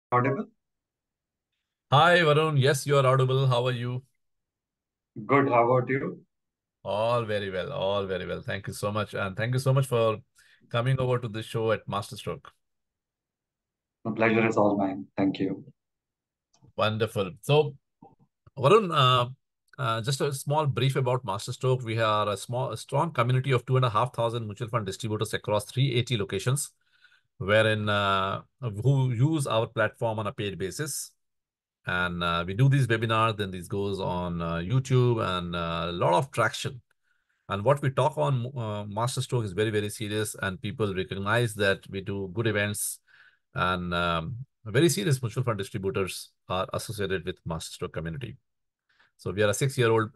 Audible? Hi, Varun. Yes, you are audible. How are you? Good. How about you? All very well. All very well. Thank you so much. And thank you so much for coming over to this show at Masterstroke. The pleasure is all mine. Thank you. Wonderful. So, Varun, just a small brief about Masterstroke. We are a strong community of 2,500 mutual fund distributors across 380 locations, wherein who use our platform on a paid basis. And we do these webinars, then this goes on YouTube and a lot of traction. And what we talk on Masterstroke is very, very serious, and people recognize that we do good events, and very serious mutual fund distributors are associated with Masterstroke community. So we are a 6-year-old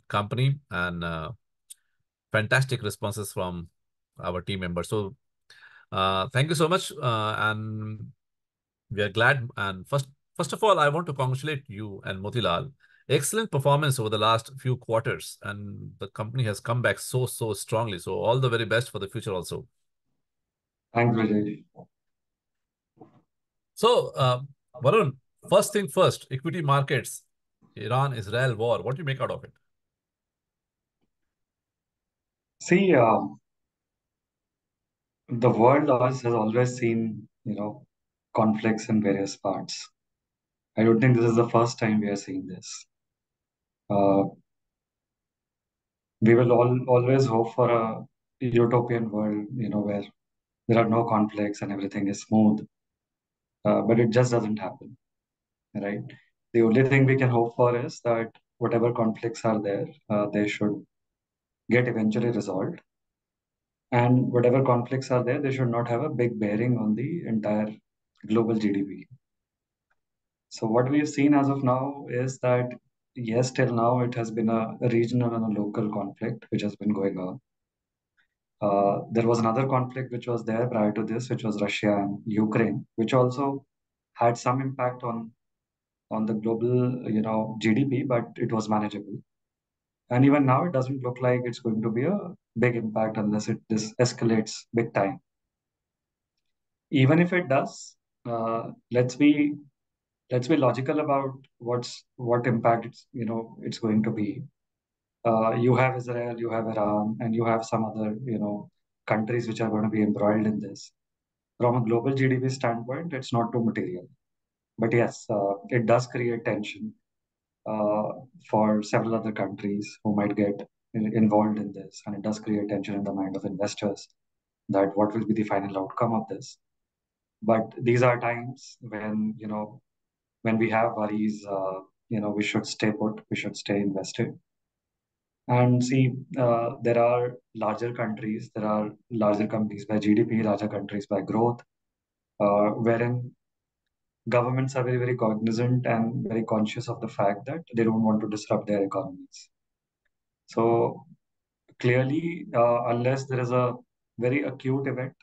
company, and fantastic responses from our team members. So thank you so much, and we are glad. And first of all, I want to congratulate you and Motilal. Excellent performance over the last few quarters, and the company has come back so strongly. So all the very best for the future also. Thanks, Vijay. So, Varun, first thing first, equity markets, Iran-Israel war. What do you make out of it? See, the world has always seen, conflicts in various parts. I don't think this is the first time we are seeing this. Uh, we will always hope for a utopian world, where there are no conflicts and everything is smooth. But it just doesn't happen, right? The only thing we can hope for is that whatever conflicts are there, they should get eventually resolved. And whatever conflicts are there, they should not have a big bearing on the entire global GDP. So what we've seen as of now is that yes, till now it has been a regional and a local conflict which has been going on. There was another conflict which was there prior to this, which was Russia and Ukraine, which also had some impact on the global, GDP, but it was manageable. And even now, it doesn't look like it's going to be a big impact unless this escalates big time. Even if it does, uh, let's be let's be logical about what impact it's going to be. You have Israel, you have Iran, and you have some other countries which are going to be embroiled in this. From a global GDP standpoint, it's not too material, but yes, it does create tension uh, for several other countries who might get involved in this, and it does create tension in the mind of investors that what will be the final outcome of this. But these are times when we have worries, we should stay put, we should stay invested. And see, there are larger countries, there are larger companies by GDP, larger countries by growth, wherein governments are very, very cognizant and very conscious of the fact that they don't want to disrupt their economies. So clearly, unless there is a very acute event,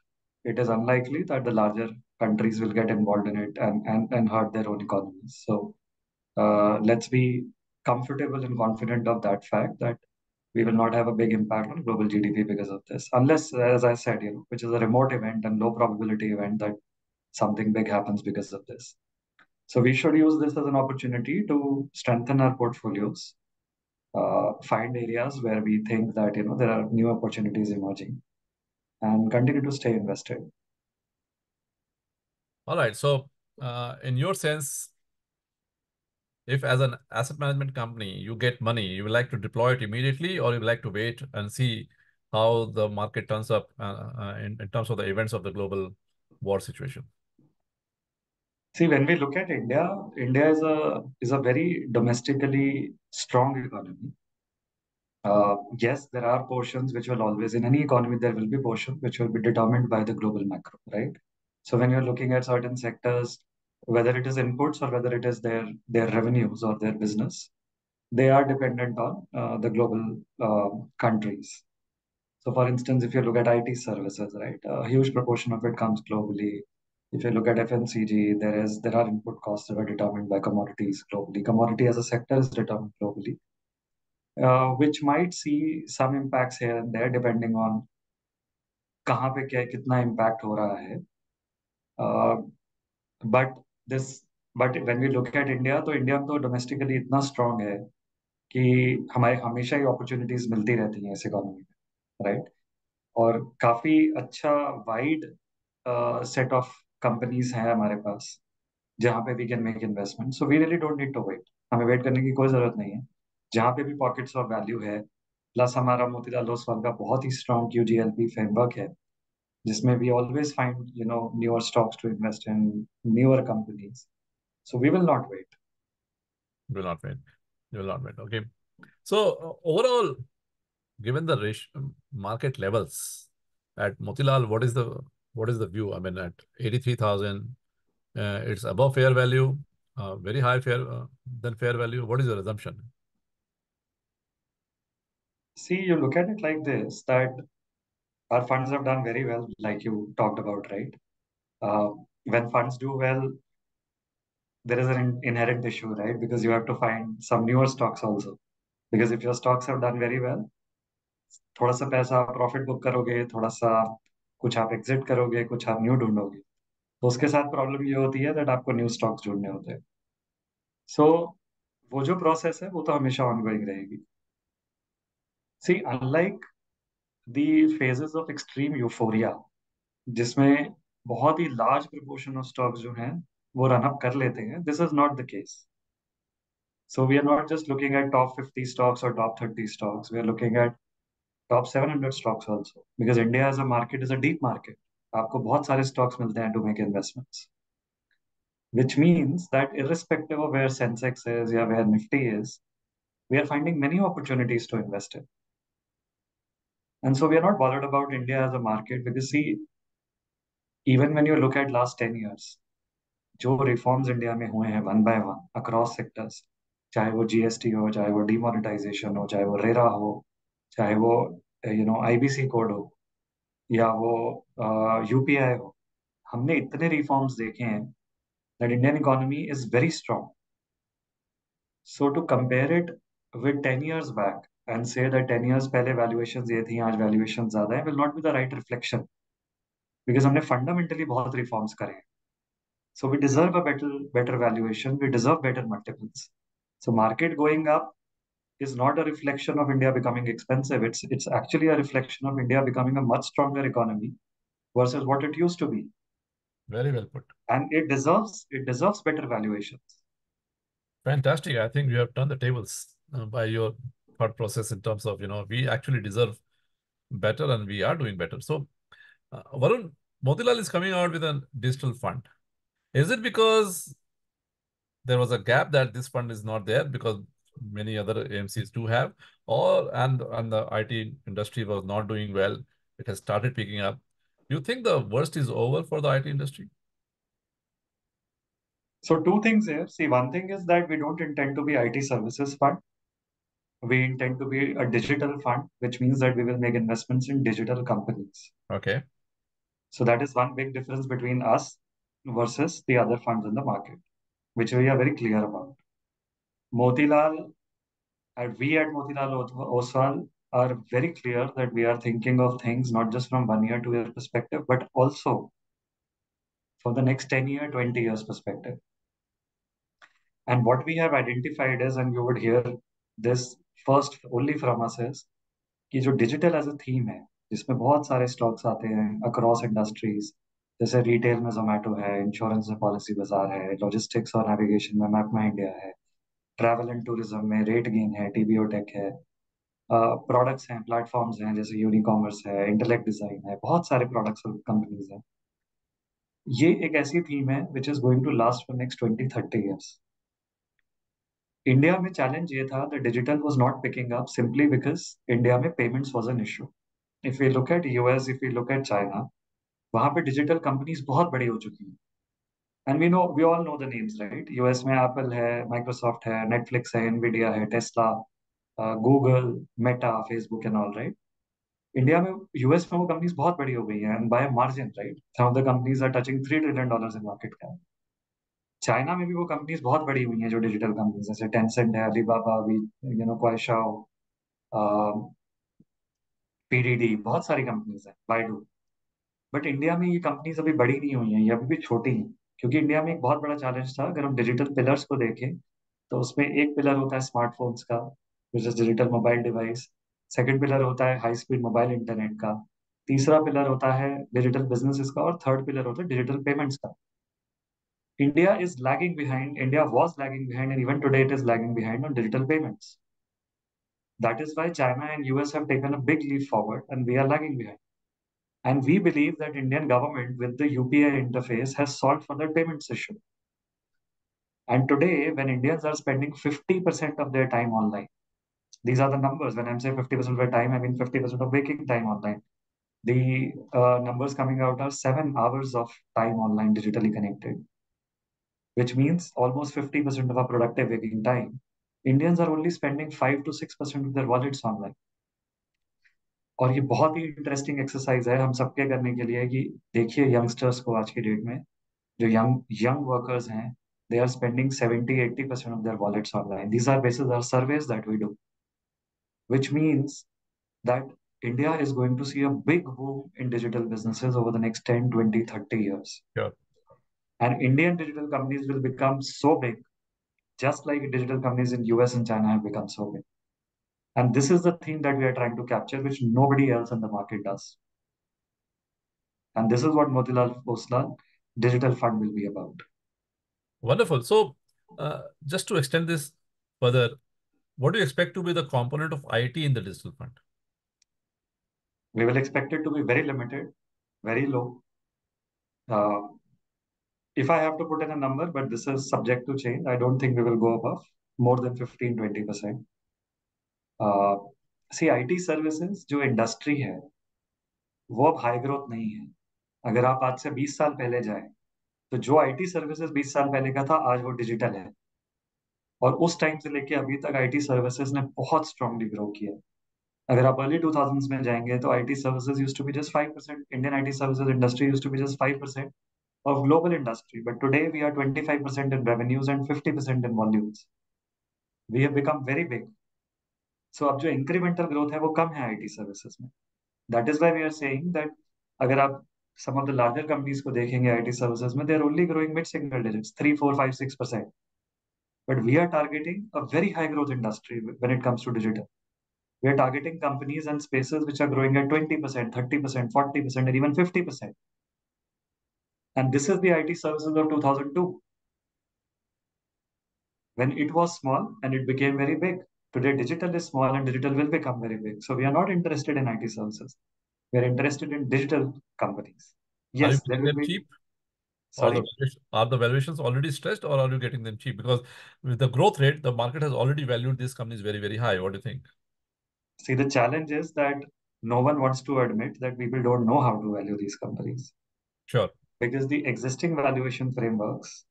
it is unlikely that the larger countries will get involved in it and hurt their own economies. So let's be comfortable and confident of that fact that we will not have a big impact on global GDP because of this, unless, as I said, which is a remote event and low probability event that something big happens because of this. So we should use this as an opportunity to strengthen our portfolios, find areas where we think that there are new opportunities emerging, and continue to stay invested. All right. So, in your sense, if as an asset management company you get money, you would like to deploy it immediately, or you would like to wait and see how the market turns up in terms of the events of the global war situation? See, when we look at India, India is a very domestically strong economy. Yes, there are portions which will always, in any economy, there will be portions which will be determined by the global macro, right? So when you're looking at certain sectors, whether it is inputs or whether it is their revenues or their business, they are dependent on the global countries. So, for instance, if you look at IT services, right, a huge proportion of it comes globally. If you look at FMCG, there are input costs that are determined by commodities globally. Commodity as a sector is determined globally, which might see some impacts here and there depending on कहाँ पे क्या कितना impact हो रहा है. Uh, but this but when we look at India, तो India तो domestically इतना स्ट्रांग है कि हमारे हमेशा ही अपॉर्चुनिटीज मिलती रहती हैं इस इकोनॉमी में, राइट? और काफी अच्छा वाइड सेट ऑफ कंपनीज हैं हमारे पास जहाँ पे we can make investment, so we really don't need to wait. हमें वेट करने की कोई जरूरत नहीं है। जहाँ पे भी पॉकेट्स ऑफ वैल्यू है, प्लस हमारा मोतीलाल ओसवाल का बहुत ही स्ट्रॉन्ग QGLP फ्रेमवर्क है, जिसमें we always find newer stocks to invest in, newer companies, so we will not wait. You will not wait. You will not wait. Okay. So overall, given the market levels at Motilal, what is the view? I mean, at 83,000, it's above fair value, very high fair than fair value. What is your assumption? See, you look at it like this, that our funds have done very well, like you talked about, right? Uh, when funds do well, there is an inherent issue, right? Because you have to find some newer stocks also. Because if your stocks have done very well, थोड़ा सा पैसा आप profit book करोगे, थोड़ा सा कुछ आप exit करोगे, कुछ आप न्यू ढूंढोगे, तो उसके साथ प्रॉब्लम ये होती है दैट आपको न्यू स्टॉक्स ढूंढने होते हैं। सो वो जो प्रोसेस है वो तो हमेशा ऑनगोइंग रहेगी। See, unlike the phases of extreme euphoria, जिसमें बहुत ही लार्ज प्रपोर्शन ऑफ स्टॉक्स जो हैं वो रन अप कर लेते हैं, this is not the case. So we are not just looking at top 50 stocks और top 30 stocks, we are looking at top 700 stocks also, because India as a market is a deep market. आपको बहुत सारे stocks मिलते हैं to make investments, which means that irrespective of where Sensex is या where Nifty is, we are finding many opportunities to invest in. And so we are not bothered about India as a market, because see, even when you look at last 10 years, जो reforms India में हुए हैं one by one across sectors, चाहे वो GST हो, चाहे वो demonetisation हो, चाहे वो रेरा हो, चाहे वो IBC कोड हो, या वो UPI हो, हमने इतने रिफॉर्म्स देखे हैं that Indian economy is very strong. So to compare it with 10 years back and say that 10 years पहले वैल्यूएशन ये थी, आज वैल्यूएशन ज्यादा है, will not be the right reflection, because हमने फंडामेंटली बहुत रिफॉर्म्स करे हैं। So we deserve a better valuation. We deserve better multiples. So market going up is not a reflection of India becoming expensive. It's actually a reflection of India becoming a much stronger economy versus what it used to be, Very well put. and it deserves better valuations. Fantastic. I think you have turned the tables by your thought process in terms of, we actually deserve better and we are doing better. So, Varun, Motilal is coming out with a digital fund. Is it because there was a gap that this fund is not there because many other AMCs do have, or and the IT industry was not doing well, it has started picking up? You think the worst is over for the IT industry? So two things here. See, one thing is that we don't intend to be IT services fund. We intend to be a digital fund, which means that we will make investments in digital companies. Okay. So that is one big difference between us versus the other funds in the market, which we are very clear about. Motilal, and we at Motilal Oswal are very clear that we are thinking of things not just from 1 year, 2 year perspective, but also for the next 10 year, 20 years perspective. And what we have identified is, and you would hear this first only from us, is कि जो digital as a theme है, जिसमें बहुत सारे stocks आते हैं across industries, जैसे retail में जोमेटो है, इंश्योरेंस में पॉलिसी बाजार है, लॉजिस्टिक्स और नेविगेशन में मैप माई इंडिया है, ट्रैवल एंड टूरिज्म में रेट गेन है, टीबीओ टेक है, प्रोडक्ट्स हैं, प्लेटफॉर्म्स हैं, जैसे यूनिकॉमर्स है, इंटेलेक्ट डिजाइन है, बहुत सारे प्रोडक्ट्स और कंपनीज हैं। ये एक ऐसी थीम है which is going to last for next 20-30 years। India में चैलेंज ये था the digital was not picking up simply because India में payments was an issue. If you look at US, if you look at China, वहां पे digital companies बहुत बड़ी हो चुकी हैं, and we all know the names, right? US में Apple है, माइक्रोसॉफ्ट है, नेटफ्लिक्स है, एनवीडिया है, Tesla, Google, Meta, Facebook and all, right? India में, यूएस में वो कंपनीज बहुत बड़ी हो गई हैं and by margin, right? Some of the companies are touching $3 trillion in market cap. China में भी वो कंपनीज बहुत बड़ी हुई हैं जो डिजिटल कंपनीज, जैसे टेंसेंट है, अलीबाबा, भी क्वाइशाओ, पीडीडी, बहुत सारी कंपनीज हैं, बाइडू। बट इंडिया में ये कंपनीज अभी बड़ी नहीं हुई हैं, ये अभी भी छोटी हैं। क्योंकि इंडिया में एक बहुत बड़ा चैलेंज था। अगर हम डिजिटल पिलर्स को देखें तो उसमें एक पिलर होता है स्मार्टफोन्स का, which is digital mobile device. Second pillar होता है हाई स्पीड मोबाइल इंटरनेट का। तीसरा पिलर होता है डिजिटल बिजनेसेस का, और थर्ड पिलर होता है डिजिटल पेमेंट्स का। India is lagging behind. India was lagging behind, and even today it is lagging behind on digital payments. That is why China and US have taken a big leap forward, and we are lagging behind. And we believe that Indian government with the UPI interface has solved for the payments issue. And today, when Indians are spending 50% of their time online, these are the numbers. When I'm saying 50% of their time, I mean 50% of waking time online. The numbers coming out are 7 hours of time online digitally connected, which means almost 50% of our productive waking time. Indians are only spending 5 to 6% of their wallets online. और ये बहुत ही interesting exercise है हम सबके करने के लिए कि देखिए यंगस्टर्स को आज की डेट में, जो यंग यंग वर्कर्स हैं, they are spending 70-80% of their wallets online. These are basis our surveys that we do, which means that India is going to see a big boom in digital businesses over the next 10, 20, 30 years. Sure. And Indian digital companies will become so big, just like digital companies in US and China have become so big. And this is the theme that we are trying to capture, which nobody else in the market does. And this is what Motilal Oswal Digital Fund will be about. Wonderful. So, just to extend this further, what do you expect to be the component of IT in the digital fund? We will expect it to be very limited, very low. Uh, if I have to put in a number, but this is subject to change, I don't think we will go above more than 15-20%. Uh, See, IT services जो industry है वो अब high growth नहीं है। अगर आप आज से 20 साल पहले जाएं तो जो आईटी सर्विसेज 20 साल पहले का था आज वो डिजिटल है। और उस टाइम से लेके अभी तक आईटी सर्विसेज ने बहुत स्ट्रांगली ग्रो किया। अगर आप अर्ली 2000s में जाएंगे तो IT services used to be just 5%, Indian IT services industry used to be just 5% of global industry, but today we are 25% in revenues and 50% in volumes. We have become very big. So अब जो incremental growth है वो कम है IT services में। That is why we are saying that अगर आप some of the larger companies को देखेंगे आईटी सर्विसेज में, they are only growing mid single digits, 3, 4, 5, 6%. But we are targeting a very high growth industry when it comes to digital. We are targeting companies and spaces which are growing at 20%, 30%, 40%, and even 50%. And this is the IT services of 2002, when it was small and it became very big. Today, digital is small and digital will become very big. So we are not interested in IT services. We are interested in digital companies. Are you Yes, there getting will them be, cheap? Or sorry. are the valuations already stretched, or are you getting them cheap? Because with the growth rate, the market has already valued these companies very, very high. What do you think? See, the challenge is that no one wants to admit that people don't know how to value these companies, Sure. because the existing valuation frameworks,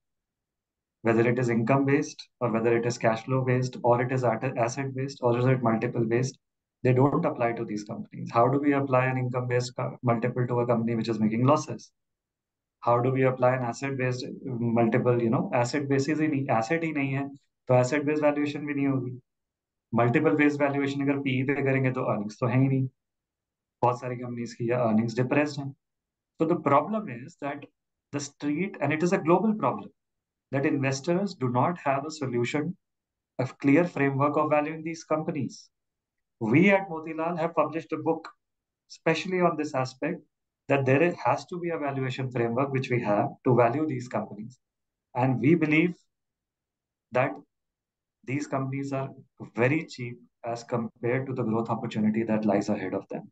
whether it is income based or whether it is cash flow based or it is asset based or is it multiple based, they don't apply to these companies. How do we apply an income based multiple to a company which is making losses? How do we apply an asset based multiple? Asset basis ही नहीं, asset ही नहीं है तो asset based valuation भी नहीं होगी। Multiple based valuation अगर PE पे करेंगे तो अर्निंग्स तो है ही नहीं। बहुत सारी कंपनीज की अर्निंग्स डिप्रेस्ड हैं। So the problem is that the street, and it is a global problem, that investors do not have a solution, a clear framework of valuing these companies. We at Motilal have published a book especially on this aspect, that has to be a valuation framework which we have to value these companies. And we believe that these companies are very cheap as compared to the growth opportunity that lies ahead of them.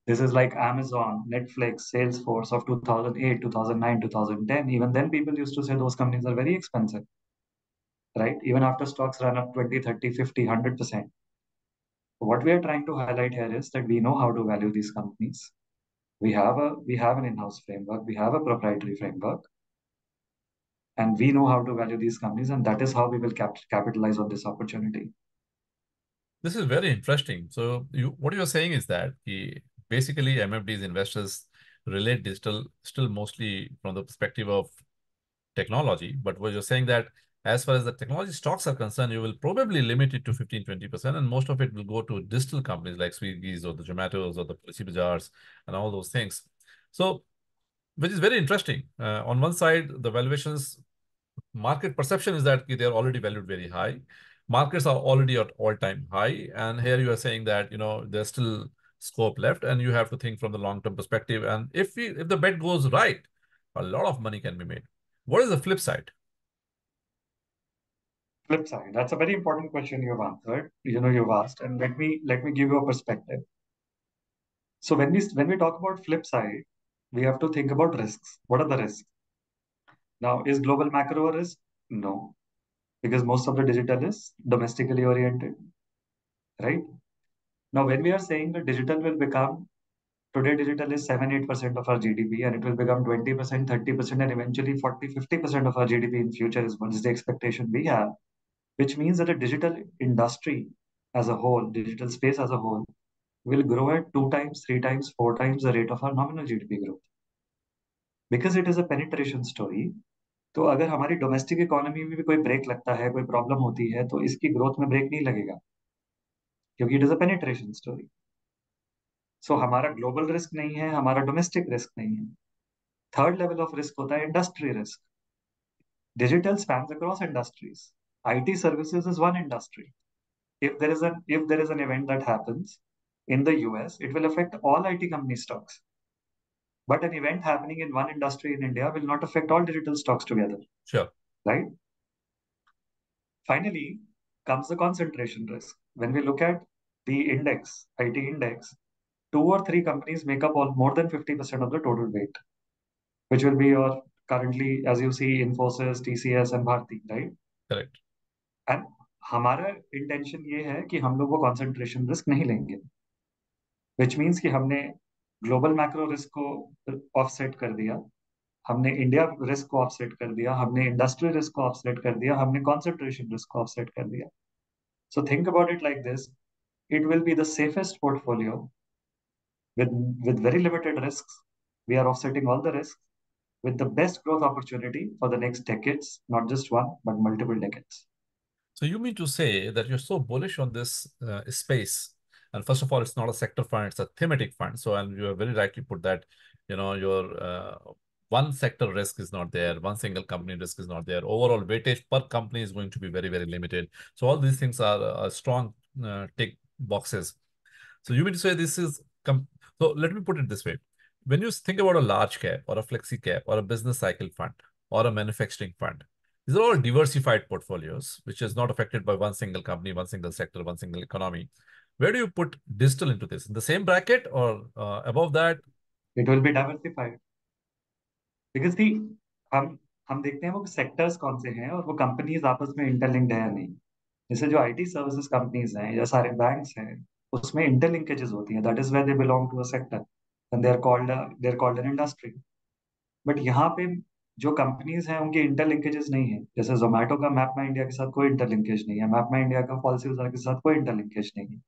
This is like Amazon, Netflix, Salesforce of 2008, 2009, 2010. Even then, people used to say those companies are very expensive, right? Even after stocks run up 20, 30, 50, 100%. What we are trying to highlight here is that we know how to value these companies. We have an in-house framework, we have a proprietary framework, and we know how to value these companies, and that is how we will capitalize on this opportunity. This is very interesting. So what you're saying is that basically MFDs investors relate digital still mostly from the perspective of technology. But what you're saying that as far as the technology stocks are concerned, you will probably limit it to 15-20%, and most of it will go to digital companies like Swiggy's or the Zomatos or the Policy Bazaars and all those things. So which is very interesting. On one side, the valuations, market perception is that they are already valued very high. Markets are already at all-time high, and here you are saying that there's still scope left, and you have to think from the long-term perspective. And if the bet goes right, a lot of money can be made. What is the flip side? Flip side. That's a very important question you've answered. You've asked, and let me give you a perspective. So when we talk about flip side, we have to think about risks. What are the risks? Now, is global macro a risk? No, because most of the digital is domestically oriented, right? Now, when we are saying that digital will become today, digital is 7-8% of our GDP, and it will become 20%, 30%, and eventually 40-50% of our GDP in future is what is the expectation we have, which means that the digital industry as a whole, digital space as a whole, will grow at 2 times, 3 times, 4 times the rate of our nominal GDP growth. Because it is a penetration story, तो अगर हमारी domestic economy में भी कोई break लगता है, कोई problem होती है, तो इसकी ग्रोथ में ब्रेक नहीं लगेगा, क्योंकि it is a penetration story. So हमारा ग्लोबल रिस्क नहीं है, हमारा डोमेस्टिक रिस्क नहीं है. थर्ड लेवल ऑफ रिस्क होता है industry risk. Digital spans across industries. IT services is one industry. If there is an event that happens in the US, it will affect all IT company stocks. But an event happening in one industry in India will not affect all digital stocks together, Sure. right? Finally, comes the concentration risk. When we look at the index, IT index, 2 or 3 companies make up more than 50% of the total weight, which will be your currently, as you see, Infosys, TCS, and Bharti, right? Correct. And हमारा intention ये है कि हम लोग वो concentration risk नहीं लेंगे, which means कि हमने ग्लोबल मैक्रो रिस्क को ऑफसेट कर दिया, हमने इंडिया रिस्क को ऑफसेट कर दिया, हमने इंडस्ट्री रिस्क को ऑफसेट कर दिया, हमने कॉन्सेंट्रेशन रिस्क को ऑफसेट कर दिया. So think about it like this. It will be the safest portfolio with with very limited risks. We are offsetting all the risks with the best growth opportunity for the next decades, not just one, but multiple decades. So you mean to say that you're so bullish on this space? And first of all, it's not a sector fund; it's a thematic fund. So, and you have very rightly put that, your one sector risk is not there, one single company risk is not there. Overall weightage per company is going to be very, very limited. So all these things are strong tick boxes. So you mean to say this is so let me put it this way. When you think about a large cap or a flexi cap or a business cycle fund or a manufacturing fund, these are all diversified portfolios, which is not affected by one single company, one single sector, one single economy. Where do you put digital into this? In the same bracket or above that? It will be diversified. Because the हम देखते हैं वो sectors कौन से हैं और वो companies आपस में इंटरलिंक्ड है या नहीं. जैसे जो IT सर्विसेज कंपनीज हैं या सारे बैंक्स हैं, उसमें इंटरलिंकेजेस होती हैं. That is where they belong to a sector and they are called an industry. But यहाँ पे जो कंपनीज हैं उनकी इंटरलिंकेजेस नहीं है. जैसे जोमेटो का मैप माई इंडिया के साथ कोई इंटरलिंकेज नहीं है, मैप माई इंडिया का पॉलिसी बाजार के साथ कोई इंटरलिंकेज नहीं है.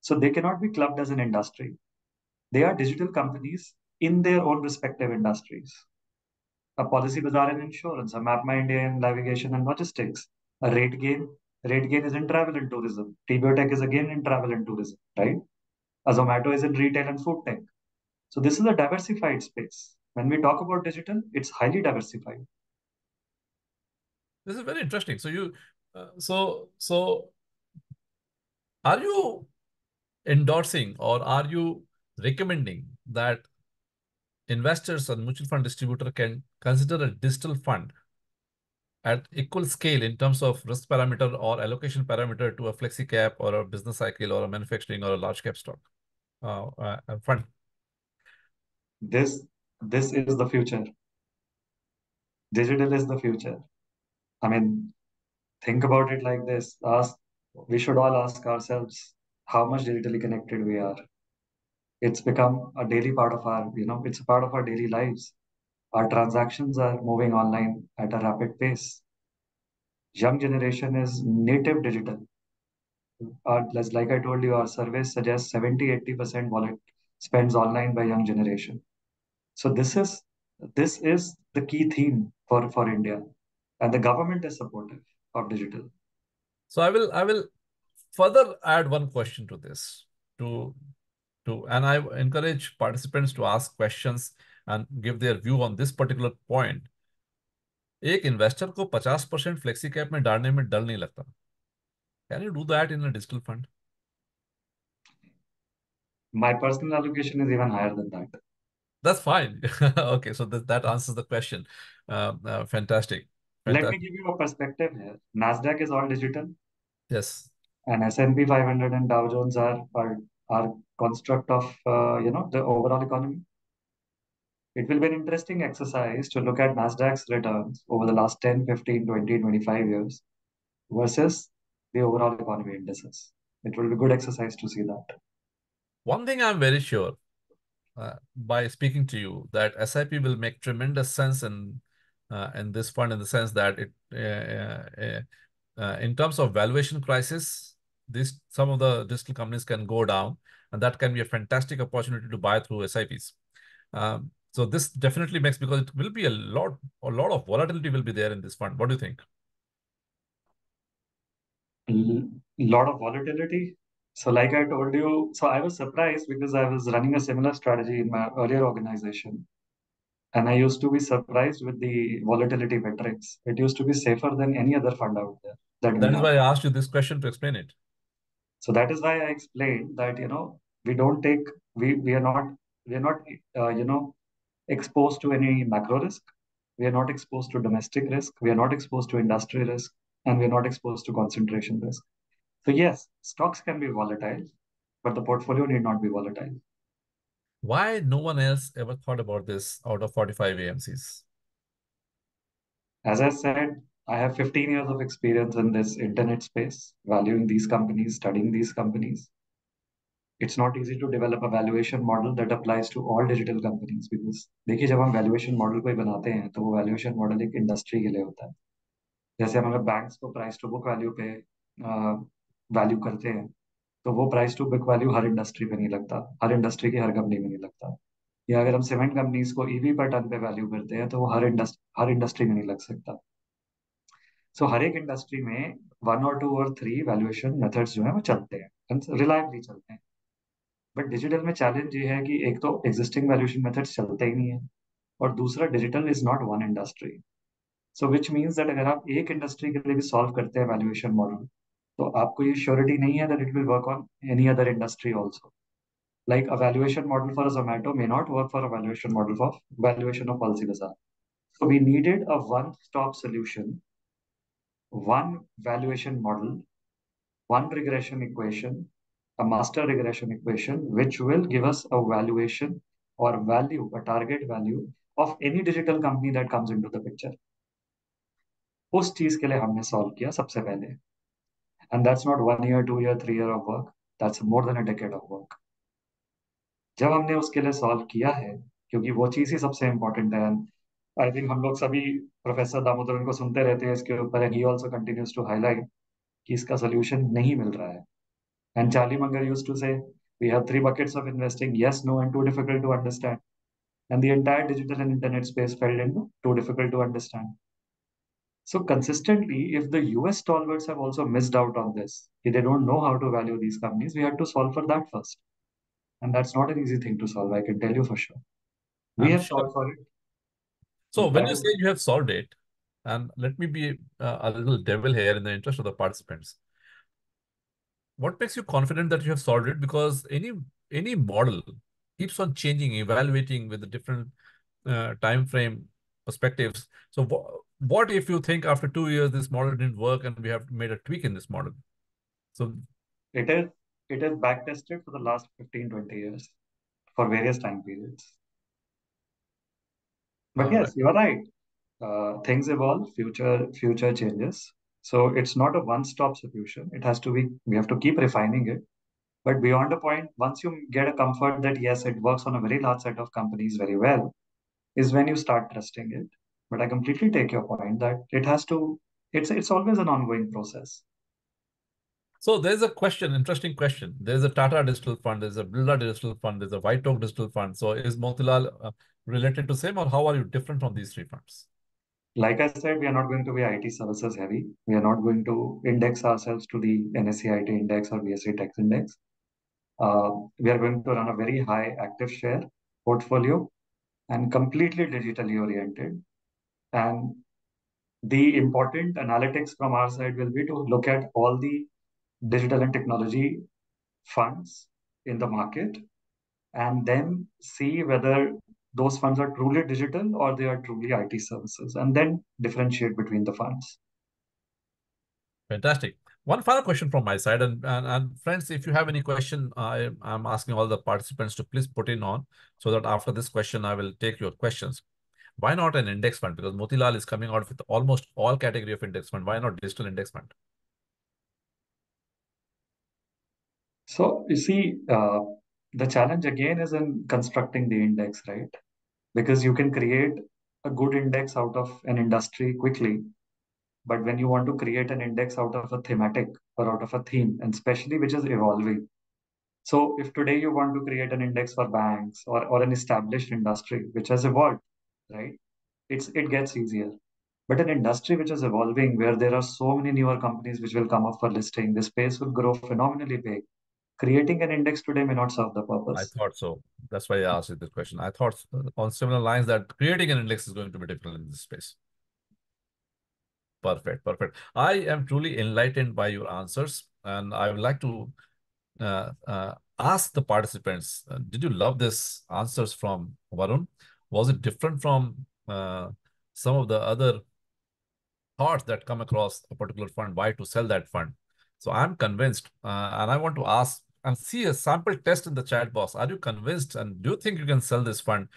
So they can not be clubbed as an industry. They are digital companies in their own respective industries. A policy bazaar in insurance, a map my India in navigation and logistics, a rate gain is in travel and tourism. TBOTech is again in travel and tourism, right? A Zomato is in retail and food tech. So this is a diversified space. When we talk about digital, it's highly diversified. This is very interesting. So so are you endorsing or are you recommending that investors and mutual fund distributor can consider a digital fund at equal scale in terms of risk parameter or allocation parameter to a flexi cap or a business cycle or a manufacturing or a large cap stock fund? This this is the future. Digital is the future. I mean, think about it like this. We should all ask ourselves how much digitally connected we are. It's become a daily part of it's a part of our daily lives. Our transactions are moving online at a rapid pace. Young generation is native digital. Like I told you, our surveys suggest 70-80% wallet spends online by young generation. So this is the key theme for India, and the government is supportive of digital. So I will further add one question to this to and I encourage participants to ask questions and give their view on this particular point. एक investor को 50% flexi cap में डालने में डर नहीं लगता. Can you do that in a digital fund? My personal allocation is even higher than that. That's fine. Okay, so that answers the question. Fantastic. Let me Fantastic. give you a perspective here. Nasdaq is all digital, Yes. and S&P 500 and Dow Jones are construct of the overall economy. It will be an interesting exercise to look at Nasdaq's returns over the last 10, 15, 20, 25 years versus the overall economy indices. It will be a good exercise to see that. One thing I'm very sure by speaking to you that SIP will make tremendous sense in this fund in the sense that it in terms of valuation crisis, this some of the digital companies can go down, and that can be a fantastic opportunity to buy through SIPs. So this definitely makes because it will be a lot of volatility will be there in this fund. What do you think? Lot of volatility. So, like I told you, so I was surprised because I was running a similar strategy in my earlier organization. And I used to be surprised with the volatility metrics. It used to be safer than any other fund out there that we That is have. why I asked you this question to explain it. So that is why I explained that, we don't take, we are not, exposed to any macro risk. We are not exposed to domestic risk. We are not exposed to industry risk, and we are not exposed to concentration risk. So yes, stocks can be volatile, but the portfolio need not be volatile. Why no one else ever thought about this out of 45 AMCs? As I said, I have 15 years of experience in this internet space, valuing these companies, studying these companies. It's not easy to develop a valuation model that applies to all digital companies because देखिए जब हम valuation model कोई बनाते हैं तो वो valuation model एक industry के लिए होता है. जैसे हम अगर बैंक्स को प्राइस टू बुक वैल्यू पे वैल्यू करते हैं तो वो प्राइस टू बुक वैल्यू हर इंडस्ट्री पे नहीं लगता, हर इंडस्ट्री की हर कंपनी में नहीं लगता. या अगर हम सीमेंट कंपनीज को ईवी पर टन पे वैल्यू करते हैं तो वो हर इंडस्ट्री में नहीं लग सकता. सो हर एक इंडस्ट्री में वन और टू और थ्री वैल्यूएशन मेथड्स जो है वो चलते हैं, रिलायबली चलते हैं. बट डिजिटल में चैलेंज ये है कि एक तो एग्जिस्टिंग वैल्यूएशन मेथड्स चलते ही नहीं है, और दूसरा digital is not one industry. So which means that अगर आप एक इंडस्ट्री के लिए भी सॉल्व करते हैं वैल्यूएशन मॉडल, तो आपको ये श्योरिटी नहीं है that it will work on any other industry also. Like a valuation model for a Zomato may not work for a valuation of Policy Bazaar. So we needed a one-stop solution, one valuation model, one regression equation, a master regression equation, which will give us a valuation or value, a target value of any digital company that comes into the picture. उस चीज के लिए हमने solve किया सबसे पहले. And that's not 1 year, 2 year, 3 year of work. That's more than a decade of work. जब हमने उसके लिए सॉल्व किया है, क्योंकि वो चीज ही सबसे इम्पोर्टेंट है. आई थिंक हम लोग सभी प्रोफेसर दामोदरन को सुनते रहते हैं इसके ऊपर, and he also continues to highlight कि इसका सोल्यूशन नहीं मिल रहा है. And Charlie Munger used to say we have three buckets of investing: yes, no, and too difficult to understand. And the entire digital and internet space fell into too difficult to understand. So consistently, if the US stalwarts have also missed out on this, if they don't know how to value these companies, we had to solve for that first. And that's not an easy thing to solve, I can tell you for sure. We I'm have sure. solved for it. So when That you is say you have solved it, and let me be a little devil here in the interest of the participants. What makes you confident that you have solved it? Because any model keeps on changing, evaluating with the different time frame perspectives. So what if you think after 2 years this model didn't work and we have made a tweak in this model? So it is it is back tested for the last 15, 20 years for various time periods. But all right. yes, you are right. Things evolve, future changes. So it's not a one-stop solution. It has to be, we have to keep refining it. But beyond a point, once you get a comfort that yes, it works on a very large set of companies very well, is when you start trusting it. But I completely take your point that it's always an ongoing process. So there's a question, interesting question. There's a Tata Digital Fund, there's a Birla Digital Fund, there's a White Oak Digital Fund. So is Motilal related to same, or how are you different from these three funds? Like I said, we are not going to be IT services heavy. We are not going to index ourselves to the NSE IT index or BSE Tech index. We are going to run a very high active share portfolio, and completely digitally oriented. And the important analytics from our side will be to look at all the digital and technology funds in the market and then see whether those funds are truly digital or they are truly IT services, and then differentiate between the funds. Fantastic. One final question from my side, and friends, if you have any question, I'm asking all the participants to please put in on, so that after this question, I will take your questions. Why not an index fund? Because Motilal is coming out with almost all category of index fund. Why not digital index fund? So you see, the challenge again is in constructing the index, right? Because you can create a good index out of an industry quickly, but when you want to create an index out of a thematic or out of a theme, and especially which is evolving. So if today you want to create an index for banks or an established industry which has evolved, right? It gets easier. But an industry which is evolving, where there are so many newer companies which will come up for listing, the space will grow phenomenally big. Creating an index today may not serve the I purpose. thought so. That's why I asked you this question. I thought on similar lines that creating an index is going to be difficult in this space. Perfect, perfect. I am truly enlightened by your answers, and I would like to ask the participants, did you love this answers from Varun? Was it different from some of the other thoughts that come across a particular fund, why to sell that fund? So I'm convinced, and I want to ask and see a sample test in the chat box. Are you convinced, and do you think you can sell this fund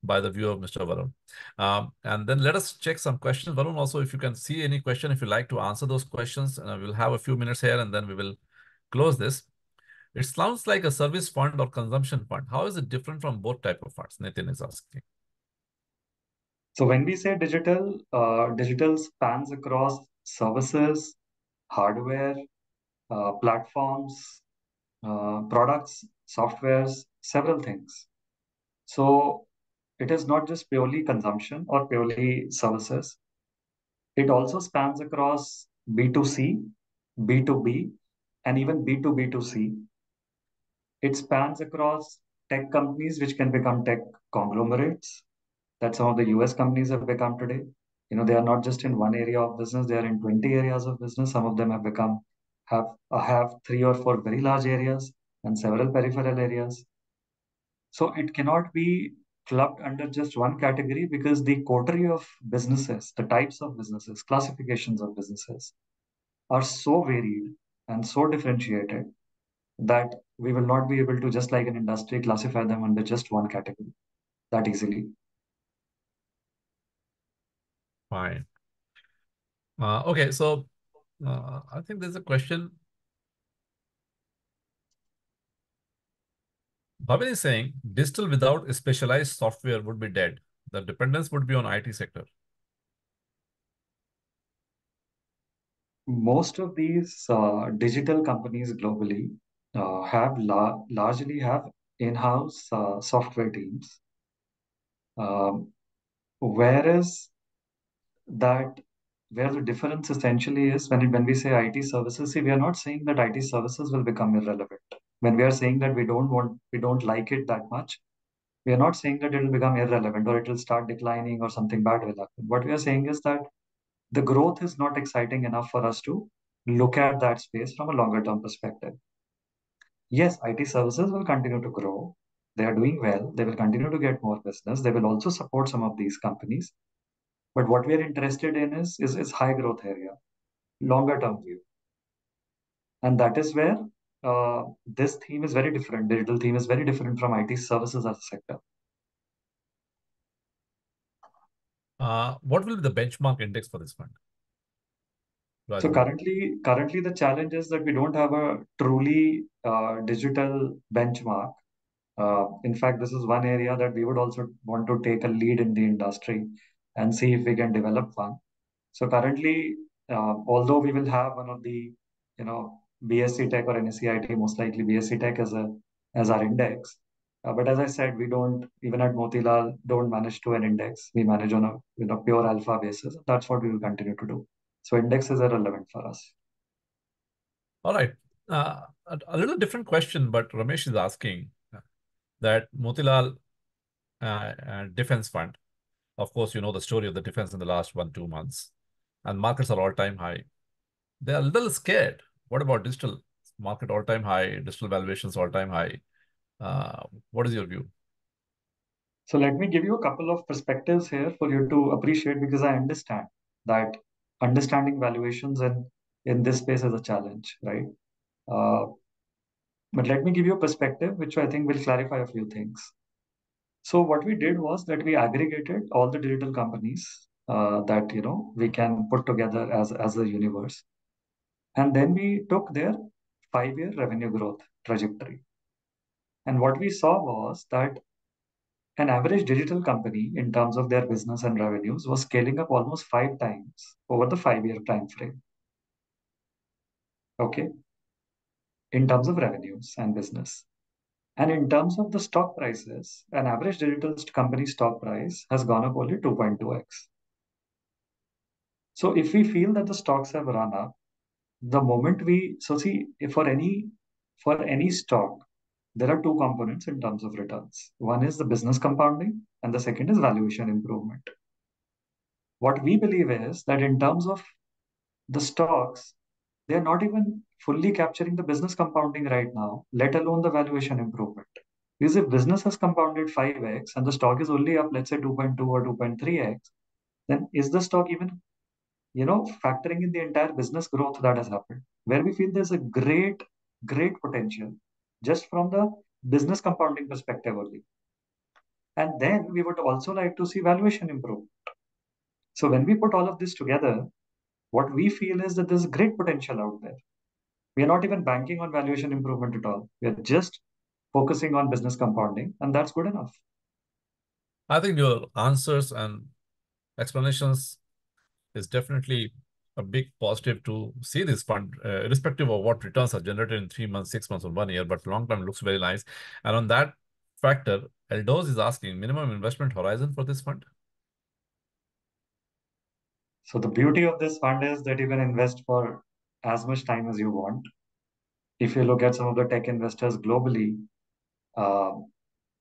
by the view of Mr. Varun? And then let us check some questions. Varun, also, if you can see any question, if you like to answer those questions, we'll have a few minutes here, and then we will close this. It sounds like a service fund or consumption fund. How is it different from both type of funds? Nitin is asking. So when we say digital, digital spans across services, hardware, platforms, products, softwares, several things. So it is not just purely consumption or purely services. It also spans across B2C, B2B, and even B2B2C. It spans across tech companies, which can become tech conglomerates that some of the US companies have become today. They are not just in one area of business, they are in 20 areas of business. Some of them have three or four very large areas and several peripheral areas. So it cannot be clubbed under just one category because the coterie of businesses, the types of businesses, classifications of businesses are so varied and so differentiated that we will not be able to, just like an industry, classify them under just one category that easily. Fine. Okay, so I think there's a question. Bhavin is saying digital without a specialized software would be dead. The dependence would be on IT sector. Most of these digital companies globally largely have in-house software teams, um, whereas that where the difference essentially is when we say IT services, see, we are not saying that IT services will become irrelevant. When we are saying that we don't like it that much, we are not saying that it will become irrelevant or it will start declining or something bad will happen. What we are saying is that the growth is not exciting enough for us to look at that space from a longer term perspective. Yes, IT services will continue to grow. They are doing well. They will continue to get more business. They will also support some of these companies. But what we are interested in is high growth area, longer term view. And that is where this theme is very different. Digital theme is very different from IT services as a sector. What will be the benchmark index for this fund? So Raju? currently the challenge is that we don't have a truly digital benchmark. In fact, this is one area that we would also want to take a lead in the industry and see if we can develop one. So currently, although we will have one of the, BSc Tech or NSCIT, most likely BSc Tech as our index. But as I said, we don't, even at Motilal, don't manage to an index. We manage on a pure alpha basis. That's what we will continue to do. So indexes are relevant for us. All right. A little different question, but Ramesh is asking that Motilal defense fund. Of course, you know the story of the defense in the last 1, 2 months, and markets are all-time high. They are a little scared. What about digital market all-time high, digital valuations all-time high? What is your view? So let me give you a couple of perspectives here for you to appreciate because I understand that understanding valuations in this space is a challenge, right? Uh, but let me give you a perspective which I think will clarify a few things. So what we did was that we aggregated all the digital companies that we can put together as a universe, and then we took their 5-year revenue growth trajectory. And what we saw was that an average digital company, in terms of their business and revenues, was scaling up almost 5 times over the 5-year time frame. Okay, in terms of revenues and business. And in terms of the stock prices, an average digital company stock price has gone up only 2.2x. So if we feel that the stocks have run up, the moment we so see if for any stock, there are two components in terms of returns. One is the business compounding, and the second is valuation improvement. What we believe is that in terms of the stocks, they are not even fully capturing the business compounding right now, let alone the valuation improvement. Because if business has compounded 5x and the stock is only up, let's say 2.2 or 2.3x, then is the stock even, factoring in the entire business growth that has happened, where we feel there's a great potential just from the business compounding perspective only. And then we would also like to see valuation improve. So when we put all of this together, what we feel is that there's great potential out there. We are not even banking on valuation improvement at all. We are just focusing on business compounding, and that's good enough. I think your answers and explanations is definitely a big positive to see this fund, irrespective of what returns are generated in 3 months, 6 months, or 1 year, but long term looks very nice. And on that factor, Eldos is asking minimum investment horizon for this fund. So the beauty of this fund is that you can invest for as much time as you want. If you look at some of the tech investors globally, uh,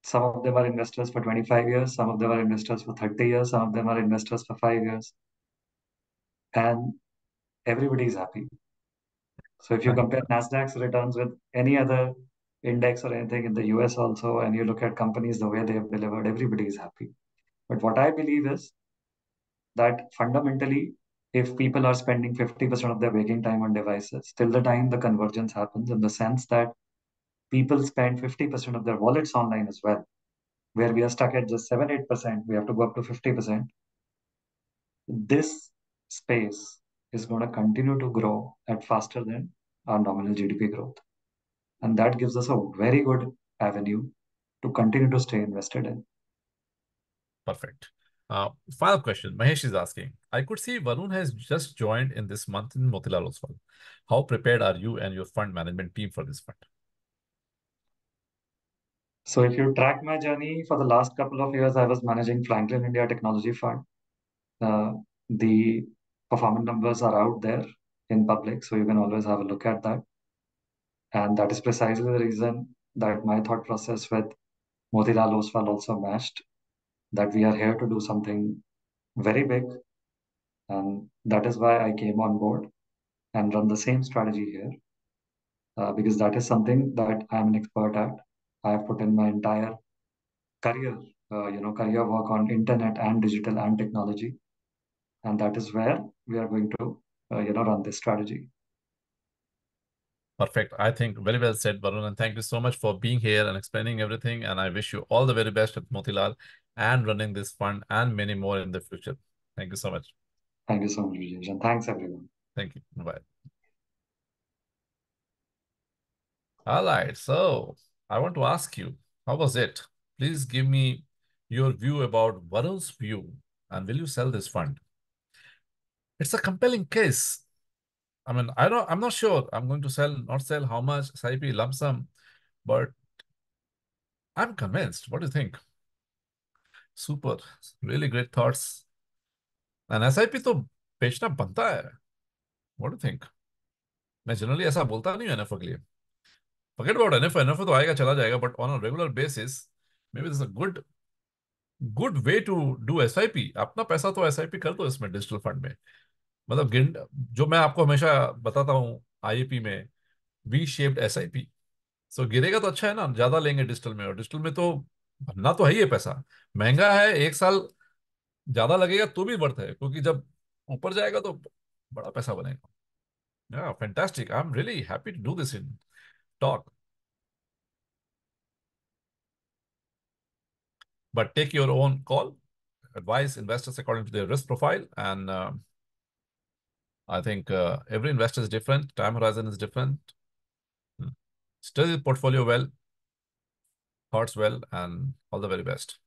some of them are investors for 25 years, some of them are investors for 30 years, some of them are investors for 5 years, and everybody is happy. So if you compare Nasdaq's returns with any other index or anything in the US also, and you look at companies the way they have delivered, everybody is happy. But what I believe is that fundamentally, if people are spending 50% of their waking time on devices, till the time the convergence happens, in the sense that people spend 50% of their wallets online as well, where we are stuck at just 7 8%, we have to go up to 50%. This space is going to continue to grow at faster than our nominal GDP growth. And that gives us a very good avenue to continue to stay invested in. Perfect. Final question. Mahesh is asking, I could see Varun has just joined in this month in Motilal Oswal. How prepared are you and your fund management team for this fund? So if you track my journey for the last couple of years, I was managing Franklin India Technology Fund. Uh, the performance numbers are out there in public, so you can always have a look at that. And that is precisely the reason that my thought process with Motilal Oswal also matched, that we are here to do something very big. And that is why I came on board and run the same strategy here, because that is something that I'm an expert at. I have put in my entire career, career work on internet and digital and technology. And that is where we are going to, run this strategy. Perfect. I think very well said, Varun. And thank you so much for being here and explaining everything. And I wish you all the very best at Motilal and running this fund and many more in the future. Thank you so much. Thank you so much, Vijay, and thanks everyone. Thank you. Bye. All right. So I want to ask you, how was it? Please give me your view about Varun's view and will you sell this fund? It's a compelling case. I mean, I'm not sure I'm going to sell, not sell, how much, SIP, lump sum, but I'm convinced. What do you think? Super. Really great thoughts. And SIP तो बेचना बनता है. What do you think? मैं generally ऐसा बोलता नहीं हूँ NFO के लिए. Forget about NFO. एनएफओ तो आएगा चला जाएगा, but on a regular basis, maybe this is a good good way to do SIP. अपना पैसा तो एसआईपी कर दो इसमें, डिजिटल फंड में। मतलब गिन, जो मैं आपको हमेशा बताता हूँ आईपी में, वी शेप्ड एसआईपी। सो गिरेगा तो अच्छा है ना, ज्यादा लेंगे डिजिटल में, और डिजिटल में तो भरना तो है ही है पैसा। महंगा है, एक साल ज्यादा लगेगा तो भी वर्थ है, क्योंकि जब ऊपर जाएगा तो बड़ा पैसा बनेगा। Yeah, fantastic. I'm really happy to do this in talk. But take your own call. Advise investors according to their risk profile. And I think every investor is different. Time horizon is different. Hmm. Study the portfolio well, thoughts well, and all the very best.